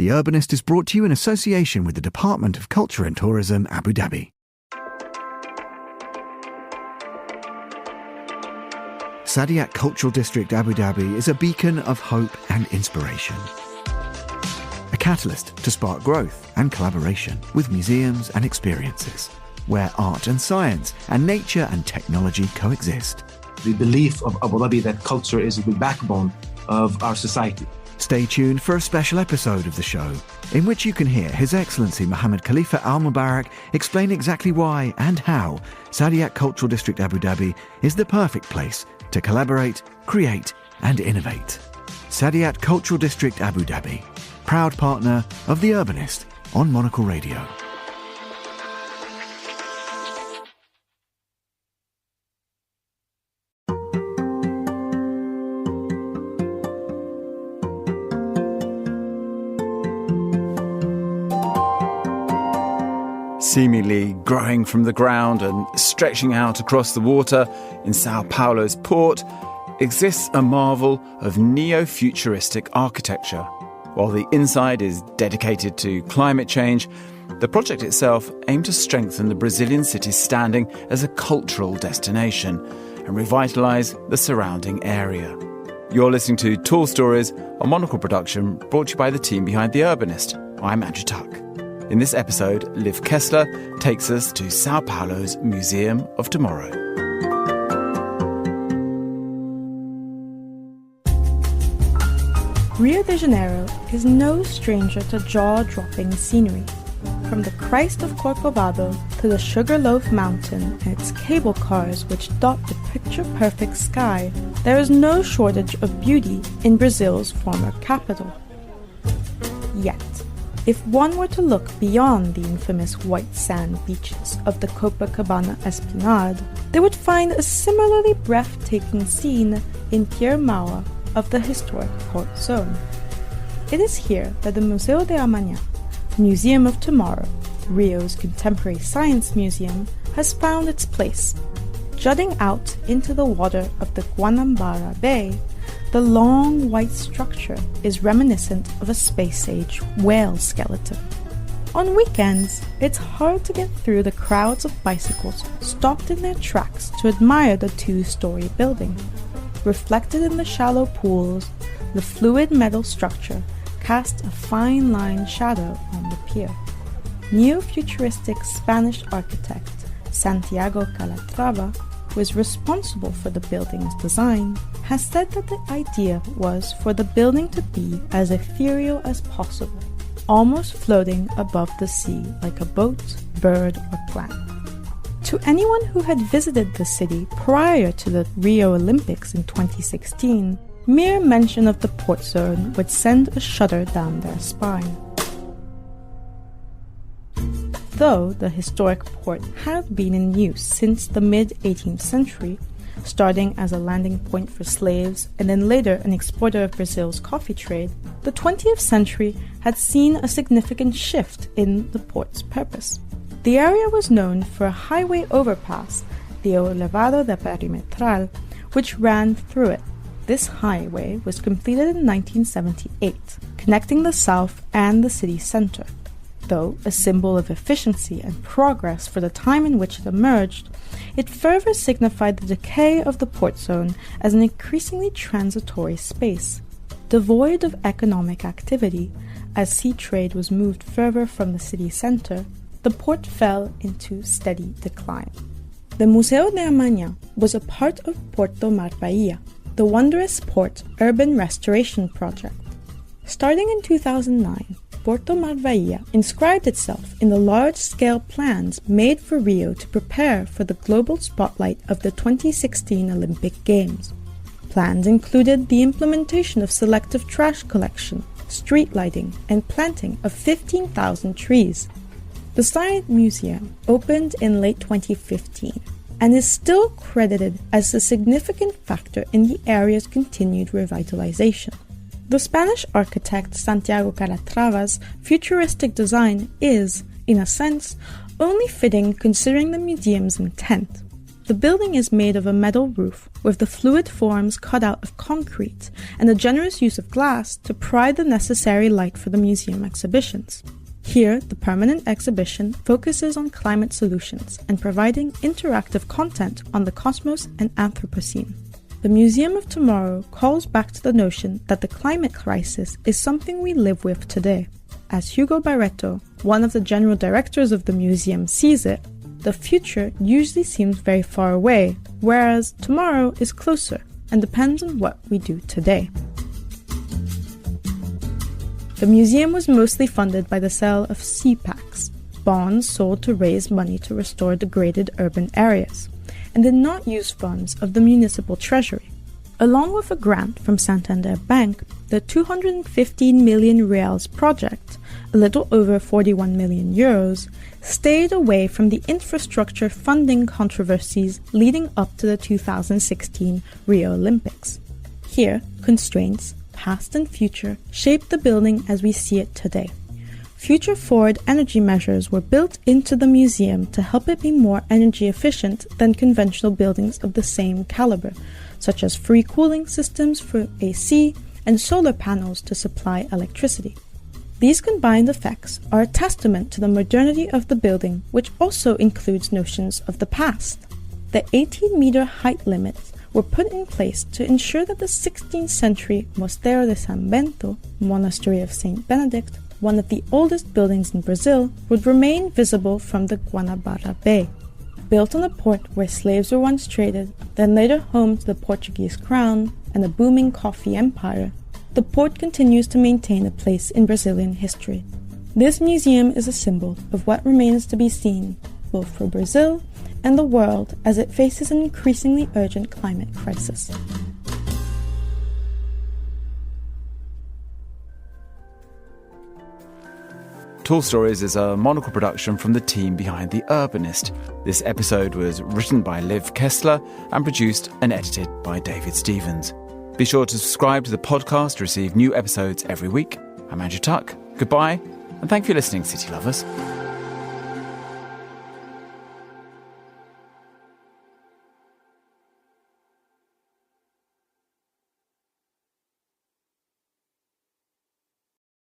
The Urbanist is brought to you in association with the Department of Culture and Tourism, Abu Dhabi. Saadiyat Cultural District Abu Dhabi is a beacon of hope and inspiration. A catalyst to spark growth and collaboration with museums and experiences, where art and science and nature and technology coexist. The belief of Abu Dhabi that culture is the backbone of our society. Stay tuned for a special episode of the show, in which you can hear His Excellency Mohammed Khalifa Al Mubarak explain exactly why and how Saadiyat Cultural District Abu Dhabi is the perfect place to collaborate, create and innovate. Saadiyat Cultural District Abu Dhabi, proud partner of The Urbanist on Monocle Radio. Seemingly growing from the ground and stretching out across the water in São Paulo's port exists a marvel of neo-futuristic architecture. While the inside is dedicated to climate change, the project itself aimed to strengthen the Brazilian city's standing as a cultural destination and revitalise the surrounding area. You're listening to Tall Stories, a Monocle production brought to you by the team behind The Urbanist. I'm Andrew Tuck. In this episode, Liv Kessler takes us to São Paulo's Museum of Tomorrow. Rio de Janeiro is no stranger to jaw-dropping scenery. From the Christ of Corcovado to the Sugarloaf Mountain and its cable cars which dot the picture-perfect sky, there is no shortage of beauty in Brazil's former capital. Yet, if one were to look beyond the infamous white sand beaches of the Copacabana Esplanade, they would find a similarly breathtaking scene in Pier Mauá of the historic Port Zone. It is here that the Museu de Amanhã, Museum of Tomorrow, Rio's contemporary science museum, has found its place. Jutting out into the water of the Guanabara Bay, the long white structure is reminiscent of a space-age whale skeleton. On weekends, it's hard to get through the crowds of bicycles stopped in their tracks to admire the two-story building. Reflected in the shallow pools, the fluid metal structure cast a fine-line shadow on the pier. Neo-futuristic Spanish architect Santiago Calatrava, who is responsible for the building's design, has said that the idea was for the building to be as ethereal as possible, almost floating above the sea like a boat, bird, or plant. To anyone who had visited the city prior to the Rio Olympics in 2016, mere mention of the port zone would send a shudder down their spine. Though the historic port had been in use since the mid-18th century, starting as a landing point for slaves and then later an exporter of Brazil's coffee trade, the 20th century had seen a significant shift in the port's purpose. The area was known for a highway overpass, the Elevado da Perimetral, which ran through it. This highway was completed in 1978, connecting the south and the city center. Though a symbol of efficiency and progress for the time in which it emerged, it further signified the decay of the port zone as an increasingly transitory space. Devoid of economic activity, as sea trade was moved further from the city center, the port fell into steady decline. The Museu de Amanhã was a part of Porto Mar Bahia, the Wondrous Port urban restoration project. Starting in 2009, Porto Mar Bahia inscribed itself in the large-scale plans made for Rio to prepare for the global spotlight of the 2016 Olympic Games. Plans included the implementation of selective trash collection, street lighting, and planting of 15,000 trees. The Science Museum opened in late 2015 and is still credited as a significant factor in the area's continued revitalization. The Spanish architect Santiago Calatrava's futuristic design is, in a sense, only fitting considering the museum's intent. The building is made of a metal roof with the fluid forms cut out of concrete and a generous use of glass to provide the necessary light for the museum exhibitions. Here, the permanent exhibition focuses on climate solutions and providing interactive content on the cosmos and Anthropocene. The Museum of Tomorrow calls back to the notion that the climate crisis is something we live with today. As Hugo Barreto, one of the general directors of the museum, sees it, the future usually seems very far away, whereas tomorrow is closer and depends on what we do today. The museum was mostly funded by the sale of CPACs, bonds sold to raise money to restore degraded urban areas, and did not use funds of the municipal treasury. Along with a grant from Santander Bank, the 215 million reals project, a little over 41 million euros, stayed away from the infrastructure funding controversies leading up to the 2016 Rio Olympics. Here, constraints, past and future, shaped the building as we see it today. Future-forward energy measures were built into the museum to help it be more energy efficient than conventional buildings of the same caliber, such as free cooling systems for AC and solar panels to supply electricity. These combined effects are a testament to the modernity of the building, which also includes notions of the past. The 18-meter height limits were put in place to ensure that the 16th century Mosteiro de San Bento, Monastery of St. Benedict, one of the oldest buildings in Brazil, would remain visible from the Guanabara Bay. Built on a port where slaves were once traded, then later home to the Portuguese crown and a booming coffee empire, the port continues to maintain a place in Brazilian history. This museum is a symbol of what remains to be seen, both for Brazil and the world as it faces an increasingly urgent climate crisis. Tall Stories is a Monocle production from the team behind The Urbanist. This episode was written by Liv Kessler and produced and edited by David Stevens. Be sure to subscribe to the podcast to receive new episodes every week. I'm Andrew Tuck. Goodbye, and thank you for listening, City Lovers.